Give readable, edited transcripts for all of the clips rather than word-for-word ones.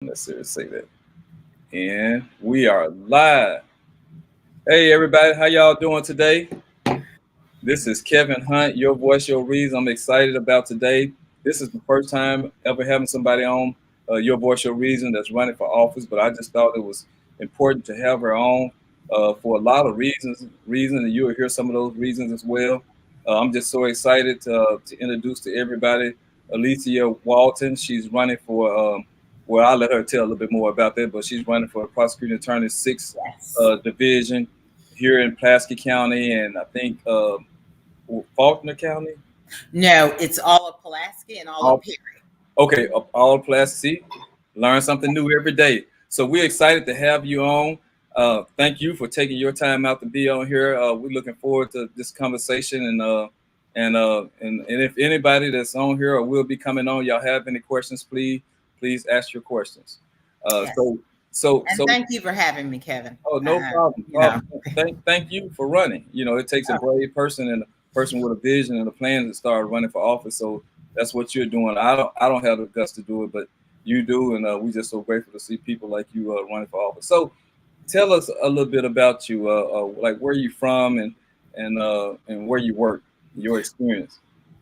Let's see, say that. And we are live. Hey everybody, how y'all doing today? This is Kevin Hunt, your voice, your reason. I'm excited about today. This is the first time ever having somebody on your voice, your reason that's running for office, but I just thought it was important to have her on for a lot of reasons. And you'll hear some of those reasons as well. I'm just so excited to introduce to everybody Alicia Walton. She's running for, well, I'll let her tell a little bit more about that, but she's running for Prosecuting Attorney 6 Yes. Division here in Pulaski County, and I think Faulkner County. No, it's all of Pulaski and all of All Perry. okay, all Pulaski. Learn something new every day. So we're excited to have you on. Thank you for taking your time out to be on here. We're looking forward to this conversation, and if anybody that's on here or will be coming on, y'all have any questions, please ask your questions. Uh, Yes. so so And thank you for having me, Kevin. Oh, no problem. You know, Thank you for running. You know, it takes a brave person and a person with a vision and a plan to start running for office. So that's what you're doing. I don't have the guts to do it, but you do, and we just so grateful to see people like you running for office. So tell us a little bit about you, like where you from and where you work, your experience.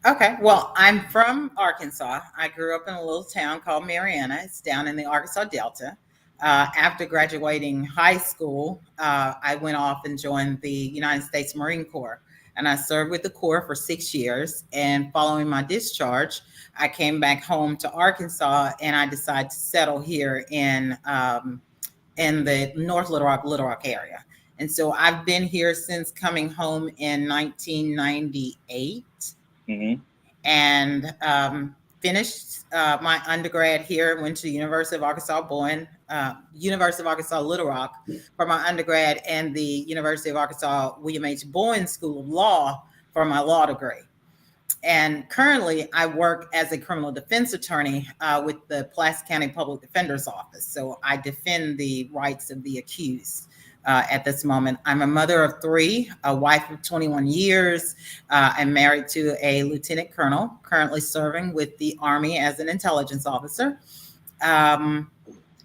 okay. Well, I'm from Arkansas. I grew up in a little town called Mariana. It's down in the Arkansas Delta. After graduating high school, I went off and joined the United States Marine Corps. And I served with the Corps for 6 years. And following my discharge, I came back home to Arkansas and I decided to settle here in the North Little Rock area. And so I've been here since coming home in 1998 Hmm. and finished my undergrad here. Went to the University of Arkansas Bowen, University of Arkansas Little Rock for my undergrad, and the University of Arkansas William H. Bowen School of Law for my law degree. And currently, I work as a criminal defense attorney with the Pulaski County Public Defender's Office. So I defend the rights of the accused. At this moment, I'm a mother of three, a wife of 21 years. I'm married to a lieutenant colonel, currently serving with the Army as an intelligence officer. Um,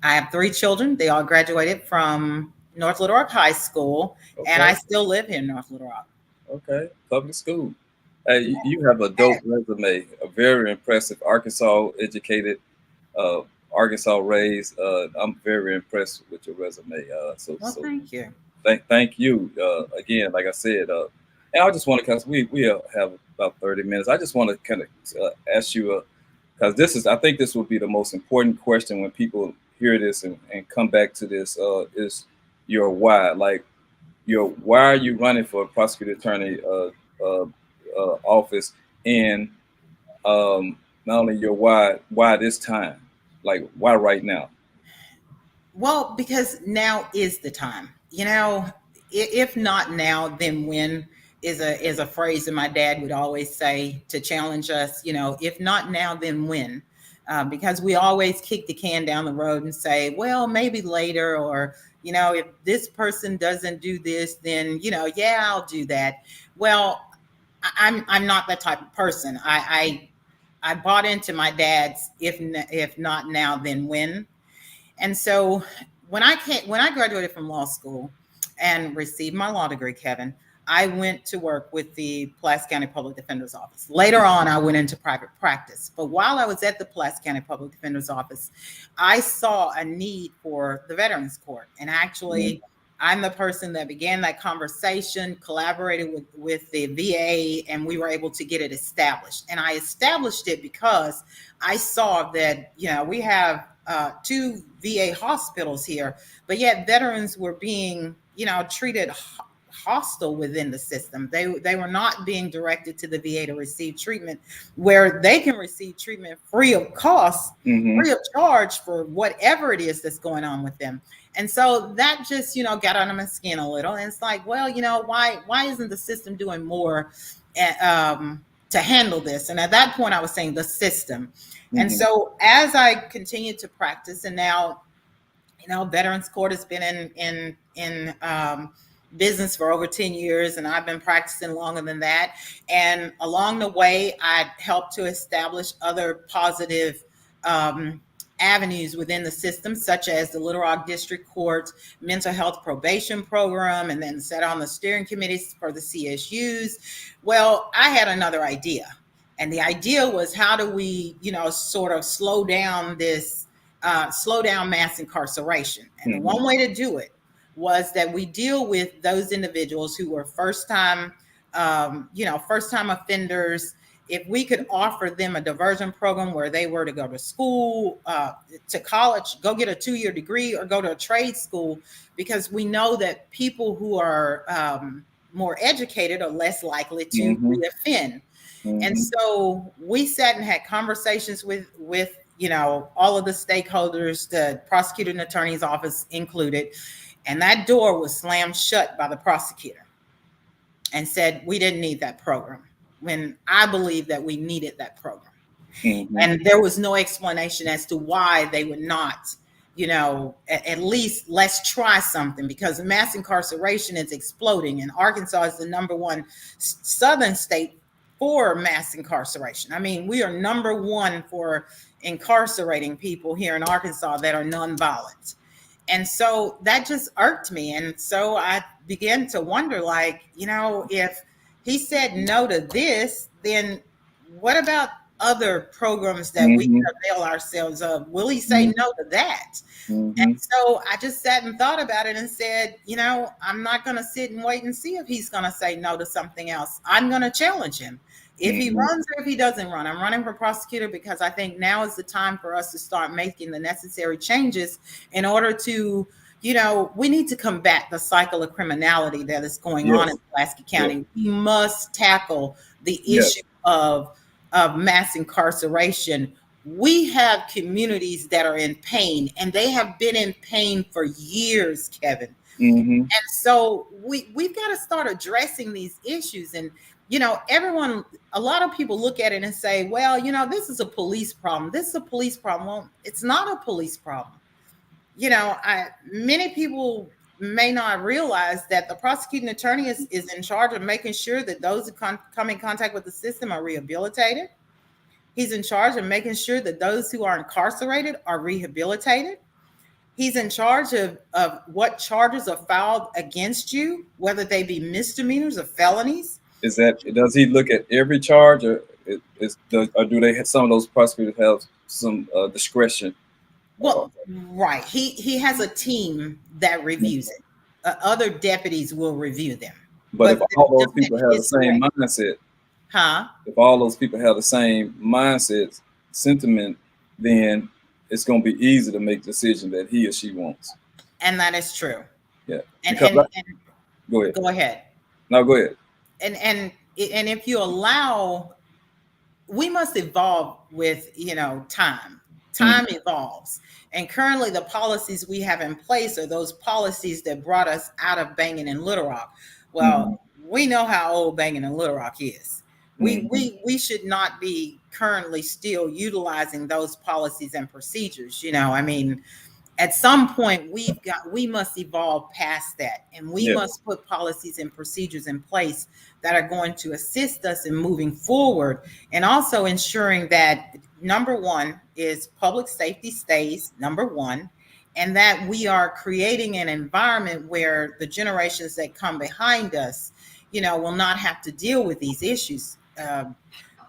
I have three children. They all graduated from North Little Rock High School, and I Okay, still live here in North Little Rock. okay, public school. Hey, you have a dope resume, a very impressive Arkansas educated, uh, Arkansas raised. I'm very impressed with your resume. Well, thank you. Thank you again. Like I said, and I just want to, because we have about 30 minutes. I just want to kind of ask you, because this is, I think this will be the most important question when people hear this and come back to this, is your why. Like your why are you running for a prosecutor attorney uh, office, and not only your why this time, like why right now? Well, because now is the time. If not now, then when is a phrase that my dad would always say to challenge us. If not now, then when? Because we always kick the can down the road and say, well, maybe later, or if this person doesn't do this, then yeah, I'll do that. Well, I'm not that type of person. I bought into my dad's if not now, then when. And so when I graduated from law school and received my law degree, Kevin, I went to work with the Pulaski County Public Defender's Office. Later on, I went into private practice. But while I was at the Pulaski County Public Defender's Office, I saw a need for the Veterans Court. And Mhm. actually, I'm the person that began that conversation, collaborated with the VA, and we were able to get it established. And I established it because I saw that, we have two VA hospitals here, but yet veterans were being, treated hostile within the system. They were not being directed to the VA to receive treatment where they can receive treatment free of cost, Mhm. free of charge for whatever it is that's going on with them. And so that just, got under my skin a little. And it's like, well, why isn't the system doing more to handle this? And at that point, I was saying the system. And Mhm. so as I continued to practice, and now, Veterans Court has been in business for over 10 years, and I've been practicing longer than that. And along the way, I helped to establish other positive um, avenues within the system, such as the Little Rock District Court mental health probation program, and then sat on the steering committees for the CSUs. Well, I had another idea. And the idea was, how do we, sort of slow down mass incarceration? And the one way to do it was that we deal with those individuals who were first-time offenders. If we could offer them a diversion program where they were to go to school, to college, go get a 2-year degree, or go to a trade school, because we know that people who are more educated are less likely to reoffend. And so we sat and had conversations with all of the stakeholders, the prosecuting attorney's office included, and that door was slammed shut by the prosecutor and said we didn't need that program, when I believe that we needed that program. And there was no explanation as to why they would not, at least let's try something, because mass incarceration is exploding, and Arkansas is the number one southern state for mass incarceration. I mean, we are number one for incarcerating people here in Arkansas that are nonviolent. And so that just irked me. And so I began to wonder, if he said no to this, then what about other programs that we can avail ourselves of? Will he say no to that? And so I just sat and thought about it and said, I'm not going to sit and wait and see if he's going to say no to something else. I'm going to challenge him. If he runs or if he doesn't run. I'm running for prosecutor because I think now is the time for us to start making the necessary changes in order to, we need to combat the cycle of criminality that is going on in Pulaski County. We must tackle the issue of mass incarceration. We have communities that are in pain, and they have been in pain for years, Kevin. And so we've got to start addressing these issues. And a lot of people look at it and say, well, this is a police problem. This is a police problem. Well, it's not a police problem. Many people may not realize that the prosecuting attorney is in charge of making sure that those who come in contact with the system are rehabilitated. He's in charge of making sure that those who are incarcerated are rehabilitated. He's in charge of what charges are filed against you, whether they be misdemeanors or felonies. Does he look at every charge, or do they have, some of those prosecutors have some discretion? Well, right. He has a team that reviews it. Other deputies will review them. But if all those people have the same mindset, if all those people have the same mindset, sentiment, then it's going to be easy to make decisions that he or she wants. And that is true. Yeah. And go ahead. Go ahead. No, go ahead. And if you allow, we must evolve with time. Time evolves, and currently the policies we have in place are those policies that brought us out of Banging and Little Rock. Well, we know how old Banging and Little Rock is. We should not be currently still utilizing those policies and procedures. At some point we must evolve past that, and we must put policies and procedures in place that are going to assist us in moving forward, and also ensuring that number one is public safety stays number one, and that we are creating an environment where the generations that come behind us, will not have to deal with these issues. And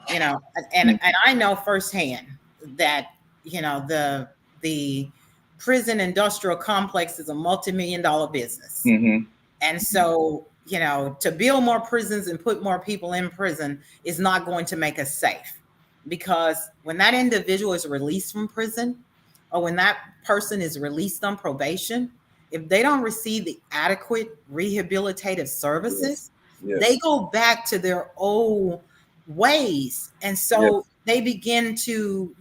I know firsthand that, the prison industrial complex is a multi-million-dollar business. And so, to build more prisons and put more people in prison is not going to make us safe, because when that individual is released from prison, or when that person is released on probation, if they don't receive the adequate rehabilitative services, they go back to their old ways. And so they begin to,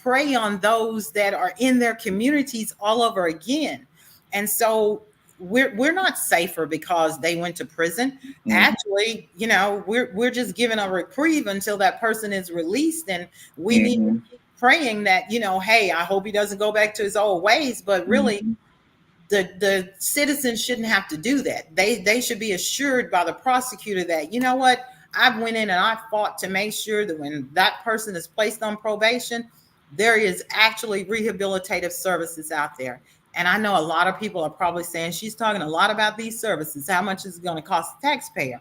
prey on those that are in their communities all over again. And so we're not safer because they went to prison. Actually, we're just given a reprieve until that person is released, and we need to keep praying that, hey, I hope he doesn't go back to his old ways. But really, the citizens shouldn't have to do that. They should be assured by the prosecutor that, I went in and I fought to make sure that when that person is placed on probation, there is actually rehabilitative services out there. And I know a lot of people are probably saying she's talking a lot about these services. How much is it going to cost the taxpayer?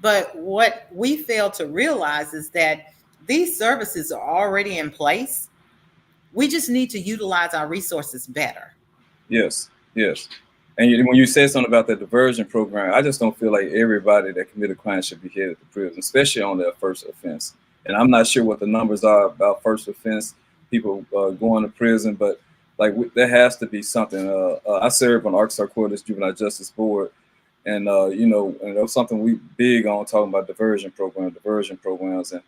But what we fail to realize is that these services are already in place. We just need to utilize our resources better. Yes, yes. And when you said something about the diversion program, I just don't feel like everybody that committed crime should be headed to prison, especially on their first offense. And I'm not sure what the numbers are about first offense people going to prison, but like there has to be something. I serve on Arkansas Court's Juvenile Justice Board, and and that was something we big on talking about diversion programs, and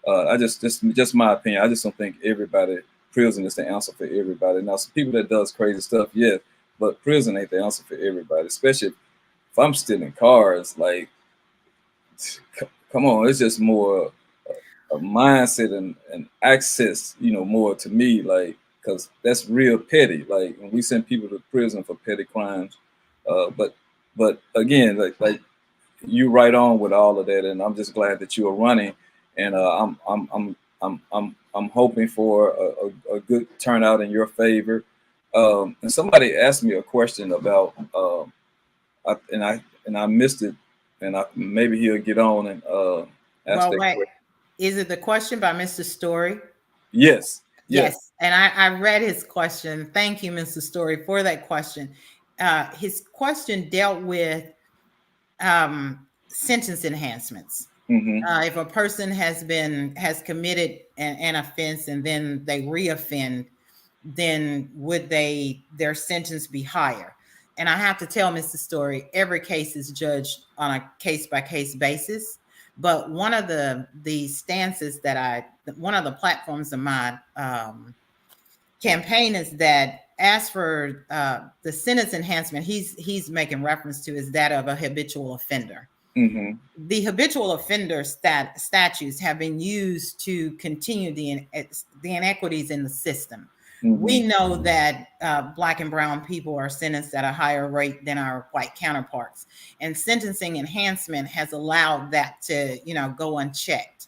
I just my opinion. I just don't think everybody prison is the answer for everybody. Now, some people that does crazy stuff, yes, but prison ain't the answer for everybody. Especially if I'm stealing cars, like, come on, it's just more a mindset and access, more to me, like, because that's real petty. Like when we send people to prison for petty crimes, but again, like you right on with all of that, and I'm just glad that you are running, and I'm hoping for a good turnout in your favor. And somebody asked me a question about, and I missed it, and maybe he'll get on and ask Well, that wait, question. is it the question by Mr. Story? Yes, yes. Yes, and I read his question. Thank you, Mr. Story, for that question. His question dealt with sentence enhancements. Hmm. If a person has committed an offense and then they reoffend, then would their sentence be higher? And I have to tell Mr. Story, every case is judged on a case by case basis. But one of the stances one of the platforms of my campaign is that as for the sentence enhancement, he's making reference to is that of a habitual offender. Hmm. The habitual offender statutes have been used to continue the inequities in the system. Hmm. We know that Black and brown people are sentenced at a higher rate than our white counterparts, and sentencing enhancement has allowed that to go unchecked.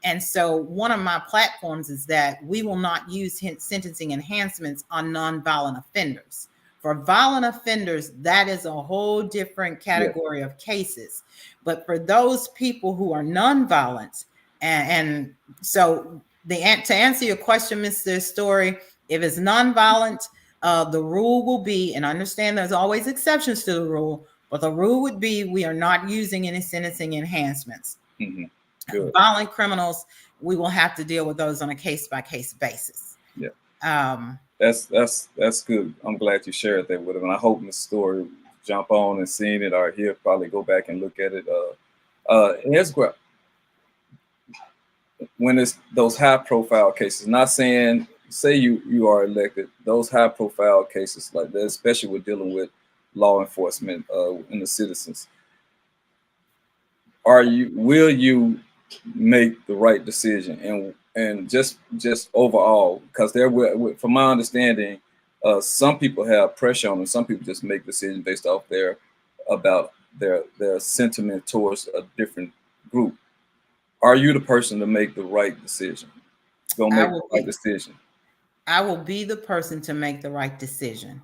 And so one of my platforms is that we will not use sentencing enhancements on nonviolent offenders. For violent offenders, that is a whole different category of cases. But for those people who are nonviolent, and so to answer your question, Mr. Story, if it's nonviolent, the rule will be, and understand there's always exceptions to the rule, but the rule would be we are not using any sentencing enhancements. Hmm. Violent criminals, we will have to deal with those on a case by case basis. Yeah. That's good. I'm glad you shared that with him, and I hope Mr. Story jump on and seen it, or he'll probably go back and look at it. Here's what, when it's those high profile cases, not saying say you are elected, those high profile cases like that, especially with dealing with law enforcement and the citizens, will you make the right decision? And just overall, because there will, from my understanding, some people have pressure on them, some people just make decisions based off their sentiment towards a different group. Are you the person to make the right decision? Gonna make the right decision. I will be the person to make the right decision.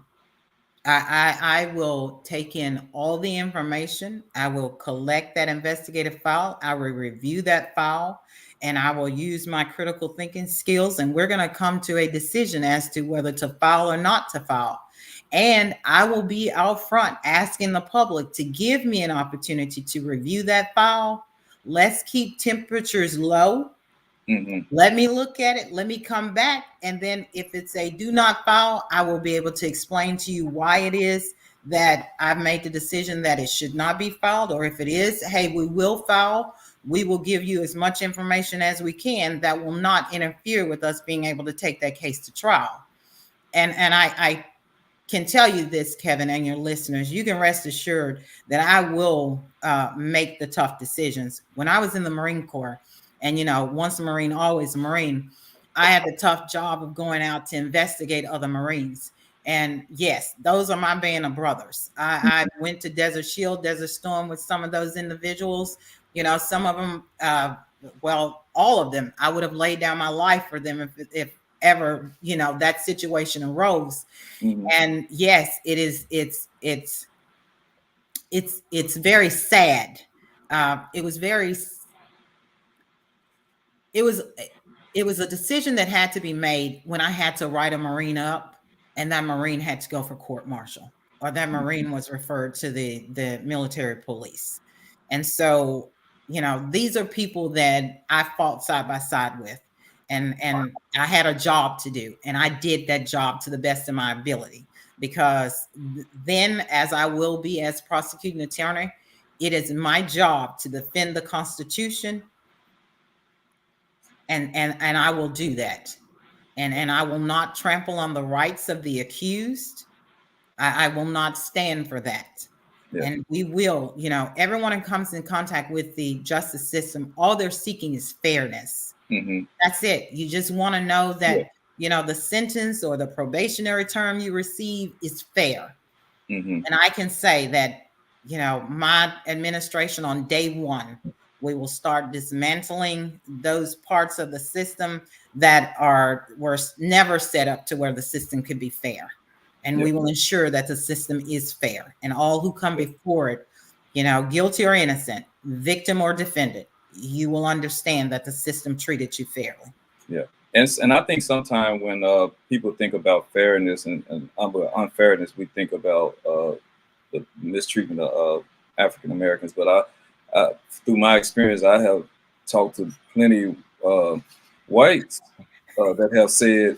I will take in all the information. I will collect that investigative file. I will review that file, and I will use my critical thinking skills. And we're going to come to a decision as to whether to file or not to file. And I will be out front asking the public to give me an opportunity to review that file. Let's keep temperatures low. Mm-hmm. Let me look at it. Let me come back. And then if it's a do not file, I will be able to explain to you why it is that I've made the decision that it should not be filed. Or if it is, hey, we will file. We will give you as much information as we can that will not interfere with us being able to take that case to trial. And I can tell you this, Kevin, and your listeners, you can rest assured that I will make the tough decisions. When I was in the Marine Corps, and once a Marine, always a Marine, I had the tough job of going out to investigate other Marines. And yes, those are my band of brothers. I went to Desert Shield, Desert Storm with some of those individuals. Some of them, well, all of them, I would have laid down my life for them if wherever, that situation arose. Mm-hmm. And yes, it's very sad. It was very it was it was a decision that had to be made when I had to write a Marine up, and that Marine had to go for court martial, or that Marine was referred to the military police. And so, these are people that I fought side by side with, and I had a job to do, and I did that job to the best of my ability, because then, as I will be as prosecuting attorney, it is my job to defend the Constitution, and I will do that. And I will not trample on the rights of the accused. I will not stand for that. Yeah. And we will, everyone who comes in contact with the justice system, all they're seeking is fairness. Mm-hmm. That's it. You just want to know Yeah. that, the sentence or the probationary term you receive is fair. Mm-hmm. And I can say that, my administration on day one, we will start dismantling those parts of the system that were never set up to where the system could be fair. And we will ensure that the system is fair, and all who come before it, guilty or innocent, victim or defendant, you will understand that the system treated you fairly. Yeah. And I think sometimes when people think about fairness and unfairness, we think about the mistreatment of African Americans. But through my experience, I have talked to plenty whites that have said,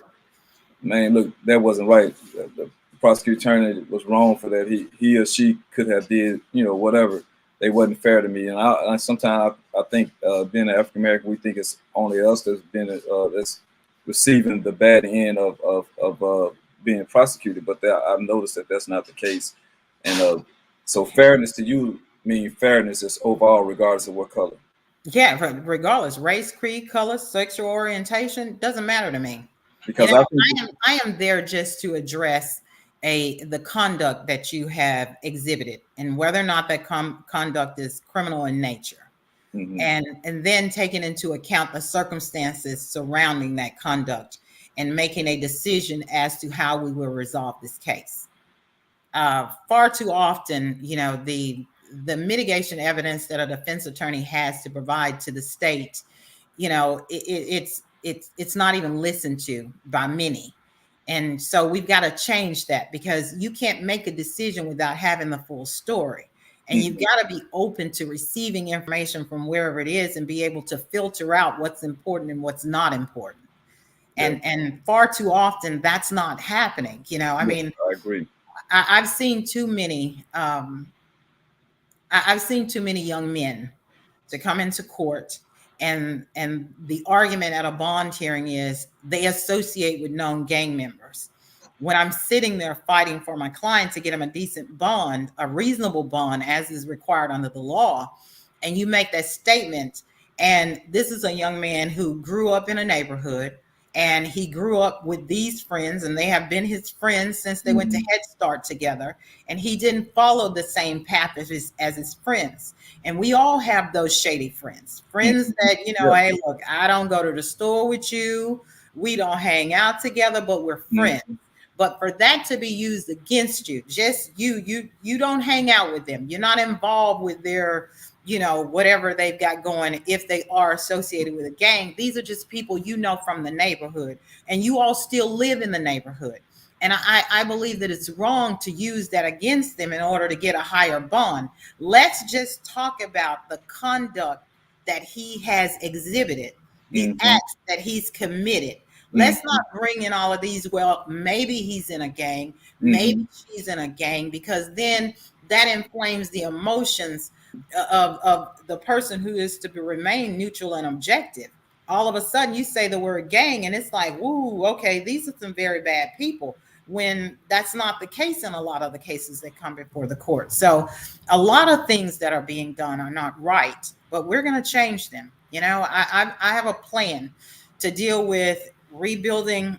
"Man, look, that wasn't right. The prosecuting attorney was wrong for that. He or she could have did, whatever. They wasn't fair to me." And I sometimes I think being an African American, we think it's only us that's been that's receiving the bad end of being prosecuted. But I've noticed that that's not the case. And so fairness to you mean fairness is overall, regardless of what color. Yeah, regardless, race, creed, color, sexual orientation, doesn't matter to me. Because I think I am there just to address the conduct that you have exhibited, and whether or not that conduct is criminal in nature. mm-hmm. And then taking into account the circumstances surrounding that conduct, and making a decision as to how we will resolve this case. Far too often, the mitigation evidence that a defense attorney has to provide to the state, it's not even listened to by many. And so we've got to change that, because you can't make a decision without having the full story. And you've got to be open to receiving information from wherever it is, and be able to filter out what's important and what's not important. And far too often that's not happening. I mean, I agree. I've seen too many. I've seen too many young men to come into court, and the argument at a bond hearing is they associate with known gang members. When I'm sitting there fighting for my client to get him a decent bond, a reasonable bond as is required under the law, and you make that statement, and this is a young man who grew up in a neighborhood, and he grew up with these friends, and they have been his friends since they went to Head Start together, and he didn't follow the same path as his friends. And we all have those shady friends that, hey, look, I don't go to the store with you, we don't hang out together, but we're friends. But for that to be used against you, just you don't hang out with them, you're not involved with their, whatever they've got going, if they are associated with a gang. These are just people from the neighborhood, and you all still live in the neighborhood. And I believe that it's wrong to use that against them in order to get a higher bond. Let's just talk about the conduct that he has exhibited, the acts that he's committed. Let's not bring in all of these, well, maybe he's in a gang, maybe she's in a gang, because then that inflames the emotions of the person who is to remain neutral and objective. All of a sudden you say the word gang, and it's like, ooh, okay, these are some very bad people, when that's not the case in a lot of the cases that come before the court. So a lot of things that are being done are not right, but we're going to change them. I have a plan to deal with rebuilding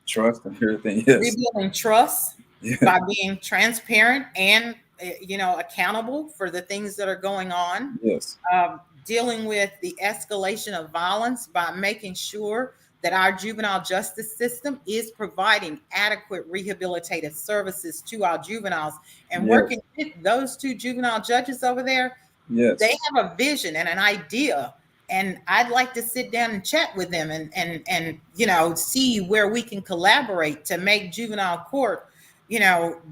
trust and everything. Yes. Rebuilding trust by being transparent and accountable for the things that are going on. Yes. Dealing with the escalation of violence by making sure that our juvenile justice system is providing adequate rehabilitative services to our juveniles, and working with those two juvenile judges over there. They have a vision and an idea, and I'd like to sit down and chat with them and see where we can collaborate to make juvenile court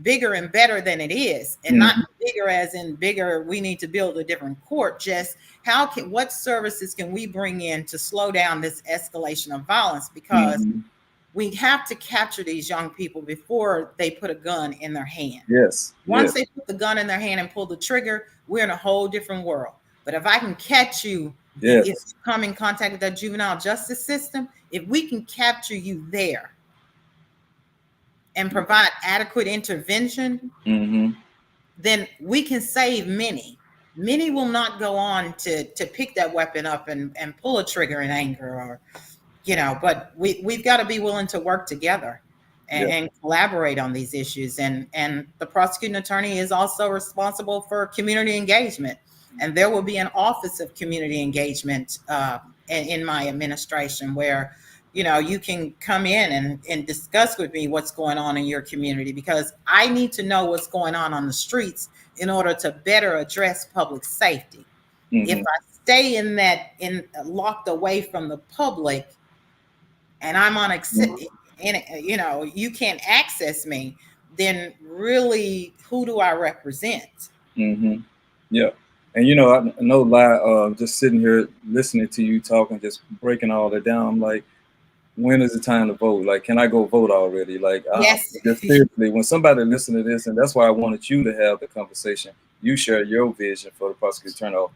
bigger and better than it is, and not bigger as in bigger we need to build a different court. Just what services can we bring in to slow down this escalation of violence, because we have to capture these young people before they put a gun in their hand. Once they put the gun in their hand and pull the trigger, we're in a whole different world. But if I can catch you, if you come in contact with the juvenile justice system, if we can capture you there and provide adequate intervention, then we can save many. Many will not go on to pick that weapon up and pull a trigger in anger, or but we've got to be willing to work together and collaborate on these issues. And the prosecuting attorney is also responsible for community engagement, and there will be an office of community engagement in my administration where you can come in and discuss with me what's going on in your community, because I need to know what's going on the streets in order to better address public safety. If I stay locked away from the public and I'm you can't access me, then really who do I represent? Yeah. And I no lie, just sitting here listening to you talking, just breaking all that down, I'm like, when is the time to vote? Like, can I go vote already? Like, yes. Just seriously, when somebody listens to this, and that's why I wanted you to have the conversation, you share your vision for the prosecuting attorney.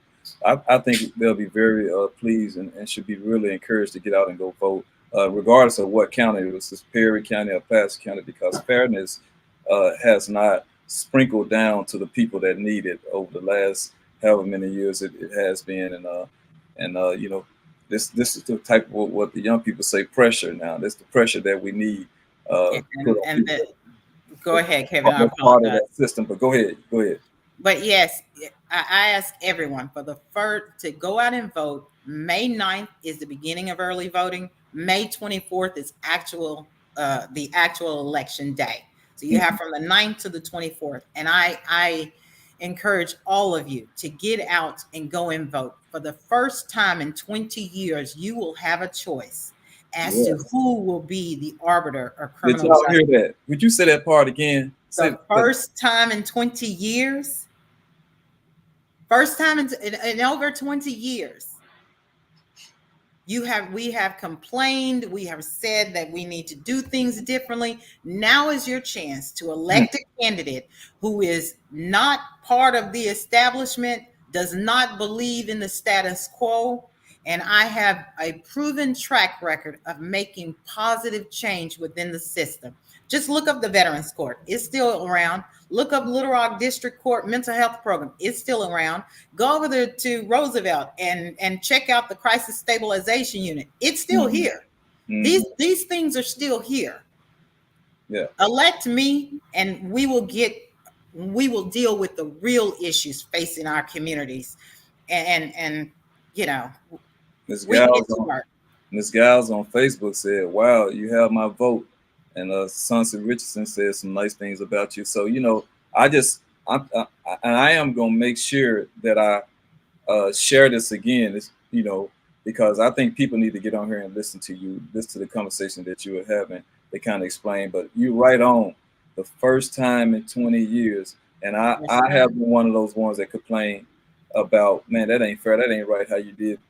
I think they'll be very pleased and should be really encouraged to get out and go vote, regardless of what county it was, Perry County or Pasco County, because fairness has not sprinkled down to the people that need it over the last however many years it has been. And this is the type of what the young people say, pressure now. That's the pressure that we need. Go ahead, Kevin. I'm part of that system, but go ahead. But yes, I ask everyone to go out and vote. May 9th is the beginning of early voting. May 24th is the actual election day. So you have from the 9th to the 24th. And I encourage all of you to get out and go and vote. For the first time in 20 years, you will have a choice as to who will be the arbiter or criminal justice. Did y'all hear that? Would you say that part again? The first time in 20 years. First time in over 20 years. We have complained, we have said that we need to do things differently. Now is your chance to elect a candidate who is not part of the establishment, does not believe in the status quo, and I have a proven track record of making positive change within the system. Just look up the Veterans Court. It's still around. Look up Little Rock District Court Mental Health Program. It's still around. Go over there to Roosevelt and check out the Crisis Stabilization Unit. It's still here. These things are still here. Elect me, and we will deal with the real issues facing our communities. And Ms. Giles on Facebook said, "Wow, you have my vote." And Sonson Richardson said some nice things about you. So, I am going to make sure that I share this again, because I think people need to get on here and listen to the conversation that you were having. They kind of explain, but you're right on. The first time in 20 years. And I have been one of those ones that complain about, man, that ain't fair. That ain't right how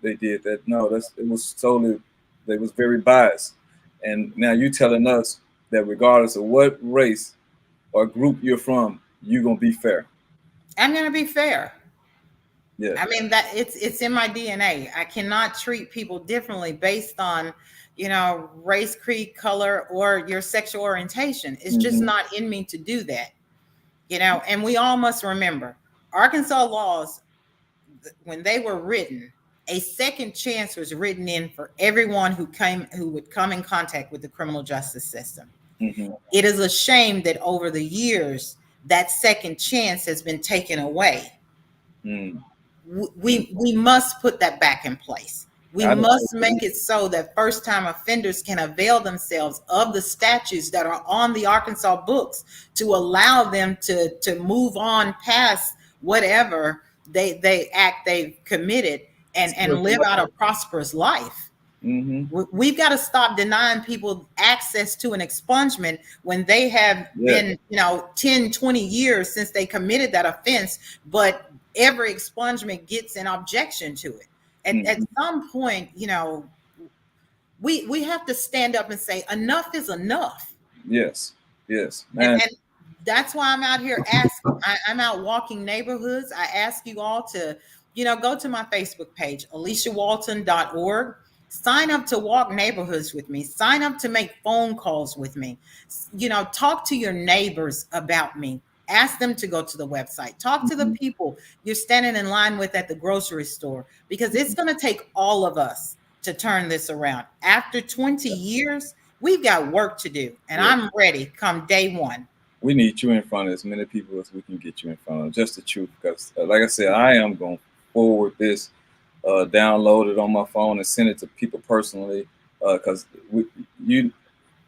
they did that. No, they was very biased. And now you telling us that regardless of what race or group you're from, you're going to be fair. I'm going to be fair. Yeah. I mean, that it's in my DNA. I cannot treat people differently based on, race, creed, color, or your sexual orientation. It's just not in me to do that. And we all must remember, Arkansas laws, when they were written, a second chance was written in for everyone who would come in contact with the criminal justice system. It is a shame that over the years, that second chance has been taken away. We must put that back in place. We I didn't must know. make it so that first time offenders can avail themselves of the statutes that are on the Arkansas books to allow them to move on past whatever they've committed and live out a prosperous life. Mm-hmm. We've got to stop denying people access to an expungement when they have Yeah. been, 10, 20 years since they committed that offense, but every expungement gets an objection to it. At Mm-hmm. some point, we have to stand up and say enough is enough. Yes. Yes, and, man. and that's why I'm out here asking. I'm out walking neighborhoods. I ask you all to, go to my Facebook page, aliciawalton.org. Sign up to walk neighborhoods with me. Sign up to make phone calls with me. Talk to your neighbors about me. Ask them to go to the website. Talk to the Mm-hmm. people you're standing in line with at the grocery store, because it's going to take all of us to turn this around. After 20 years, we've got work to do, and Yeah. I'm ready come day one. We need you in front of as many people as we can get you in front of. Just the truth, because like I said, I am going to forward this, download it on my phone and send it to people personally, because you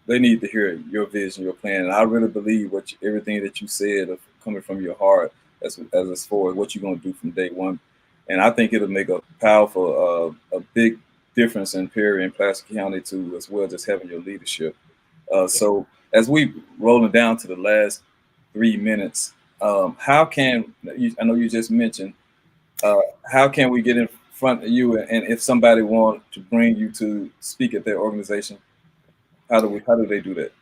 they need to hear your vision, your plan. And I really believe everything that you said of coming from your heart as far as what you're going to do from day one. And I think it'll make a powerful, a big difference in Perry and Placer County too, as well, just having your leadership. Yeah. So as we rolling down to the last 3 minutes, how can I know you just mentioned, uh, how can we get in front of you, and if somebody want to bring you to speak at their organization, how do they do that?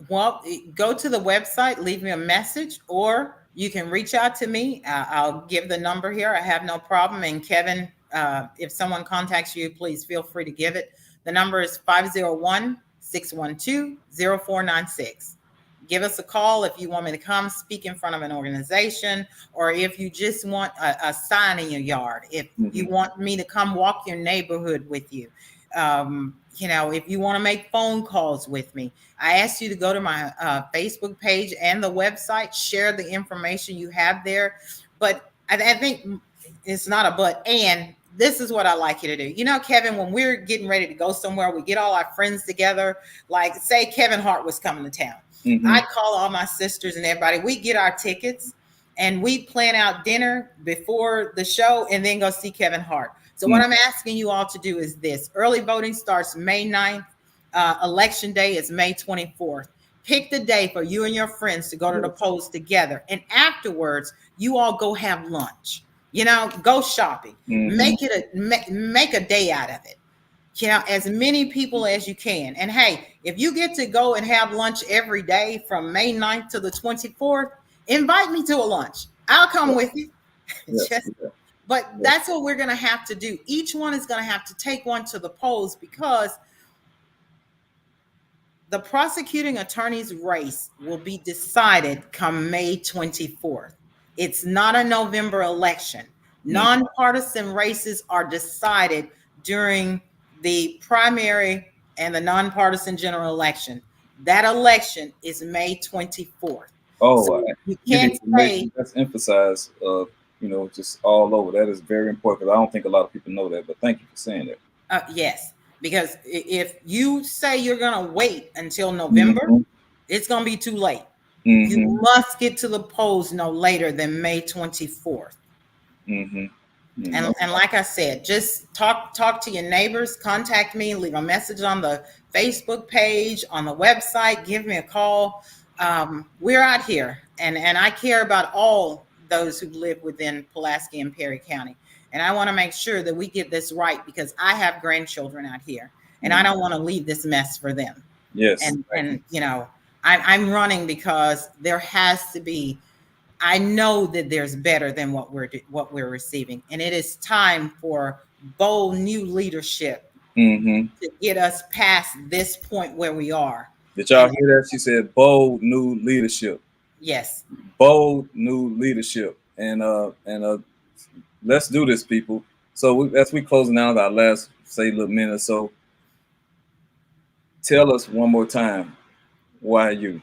Well, go to the website, leave me a message, or you can reach out to me. I'll give the number here. I have no problem. And Kevin, if someone contacts you, please feel free to give it. The number is 501-612-0496. Give us a call if you want me to come speak in front of an organization, or if you just want a sign in your yard, if you Mm-hmm. want me to come walk your neighborhood with you. If you want to make phone calls with me, I ask you to go to my Facebook page and the website, share the information you have there. But I think it's not a but, and this is what I like you to do. Kevin, when we're getting ready to go somewhere, we get all our friends together. Like, say Kevin Hart was coming to town. Mm-hmm. I call all my sisters and everybody. We get our tickets and we plan out dinner before the show and then go see Kevin Hart. So what I'm asking you all to do is this. Early voting starts May 9th. Election day is May 24th. Pick the day for you and your friends to go to the polls together. And afterwards, you all go have lunch. Go shopping. Mm-hmm. Make a day out of it. As many people as you can. And hey, if you get to go and have lunch every day from May 9th to the 24th, invite me to a lunch. I'll come with you. Yes. But that's what we're going to have to do. Each one is going to have to take one to the polls, because the prosecuting attorney's race will be decided come May 24th. It's not a November election. Nonpartisan races are decided during the primary and the nonpartisan general election. That election is May 24th. Oh, So you you can't need to make say, that's emphasized, just all over. That is very important, because I don't think a lot of people know that. But thank you for saying that. yes, because if you say you're going to wait until November, it's going to be too late. Mm-hmm. You must get to the polls no later than May 24th. Mm-hmm. Mm-hmm. And like I said, just talk to your neighbors, contact me, leave a message on the Facebook page, on the website, give me a call. We're out here, and I care about all those who live within Pulaski and Perry County. And I want to make sure that we get this right, because I have grandchildren out here, and I don't want to leave this mess for them. Yes. And I'm running because there has to be. I know that there's better than what we're receiving, and it is time for bold new leadership Mm-hmm. to get us past this point where we are. Did y'all hear that? She said, "Bold new leadership." Yes. Bold new leadership, and let's do this, people. So as we closing out our last, say, little minute or so, tell us one more time, why you?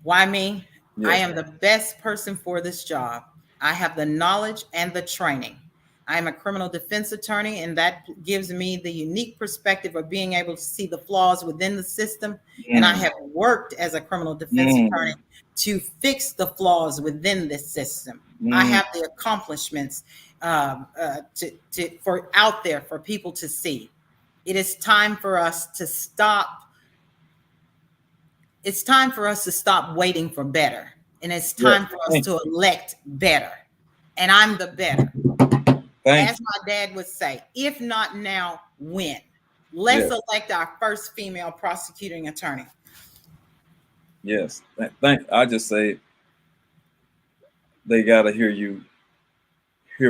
Why me? I Yes. am the best person for this job. I have the knowledge and the training. I'm a criminal defense attorney, and that gives me the unique perspective of being able to see the flaws within the system. And I have worked as a criminal defense attorney to fix the flaws within this system. I have the accomplishments for out there for people to see. It is time for us to stop. It's time for us to stop waiting for better, and it's time for us to elect better. And I'm the better. As my dad would say, if not now, when? Let's elect our first female prosecuting attorney. Yes. I just say they got to hear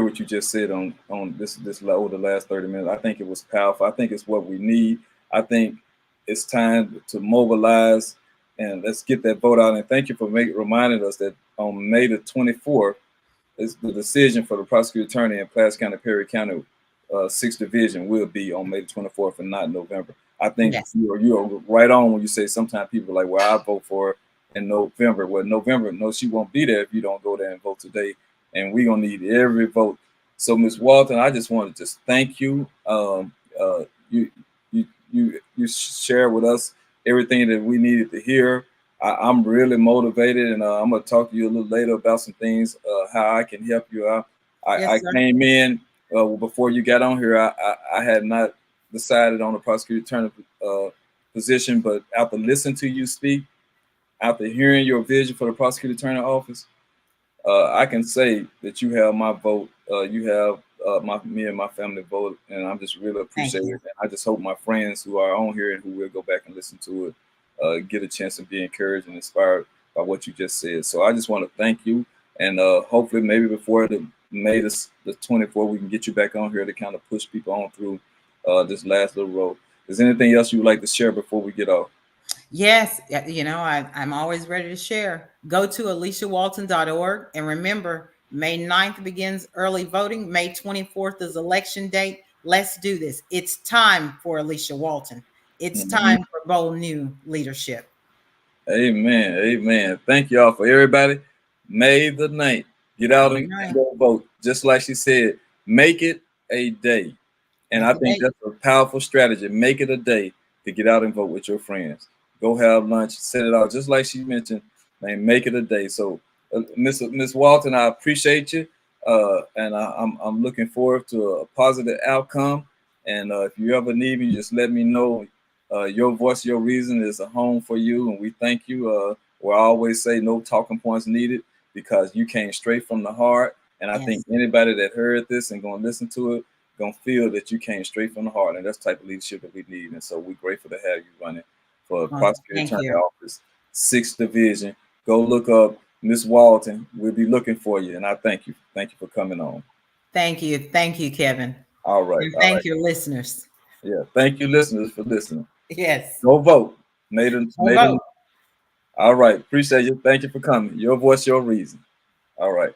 what you just said on this over the last 30 minutes. I think it was powerful. I think it's what we need. I think it's time to mobilize and let's get that vote out. And thank you for reminding us that on May the 24th is the decision for the prosecuting attorney in Placer County, Perry County, 6th Division will be on May the 24th and not November. I think you are right on when you say sometimes people are like, well, I vote for her in November. Well, November, no, she won't be there if you don't go there and vote today. And we're going to need every vote. So, Ms. Walton, I just want to just thank you. You share with us everything that we needed to hear. I'm really motivated, and I'm going to talk to you a little later about some things, how I can help you out. I came in before you got on here. I had not decided on a prosecuting attorney position, but after listening to you speak, after hearing your vision for the prosecuting attorney office, I can say that you have my vote. You have me and my family vote, and I'm just really appreciative. And I just hope my friends who are on here and who will go back and listen to it get a chance to be encouraged and inspired by what you just said. So I just want to thank you, and hopefully maybe before the May the 24th, we can get you back on here to kind of push people on through this last little road. Is there anything else you would like to share before we get off? Yes, I'm always ready to share. Go to aliciawalton.org, and remember, May 9th begins early voting. May 24th is election date. Let's do this. It's time for Alicia Walton. It's time for bold new leadership. Amen. Amen. Thank you all for everybody. May the 9th. Get out and go vote. Just like she said, make it a day. And I think that's a powerful strategy. Make it a day to get out and vote with your friends. Go have lunch, set it out. Just like she mentioned, man, make it a day. So, Miss Walton, I appreciate you. And I'm looking forward to a positive outcome. And if you ever need me, just let me know. Your voice, your reason is a home for you. And we thank you. We always say no talking points needed because you came straight from the heart. And I think anybody that heard this and going to listen to it, going to feel that you came straight from the heart. And that's the type of leadership that we need. And so we're grateful to have you running for Prosecuting Attorney Office, 6th Division. Go look up Miss Walton. We'll be looking for you. And I thank you. Thank you for coming on. Thank you. Thank you, Kevin. All right. And thank your listeners. Yeah. Thank you, listeners, for listening. Yes. Go vote. All right. Appreciate you. Thank you for coming. Your voice, your reason. All right.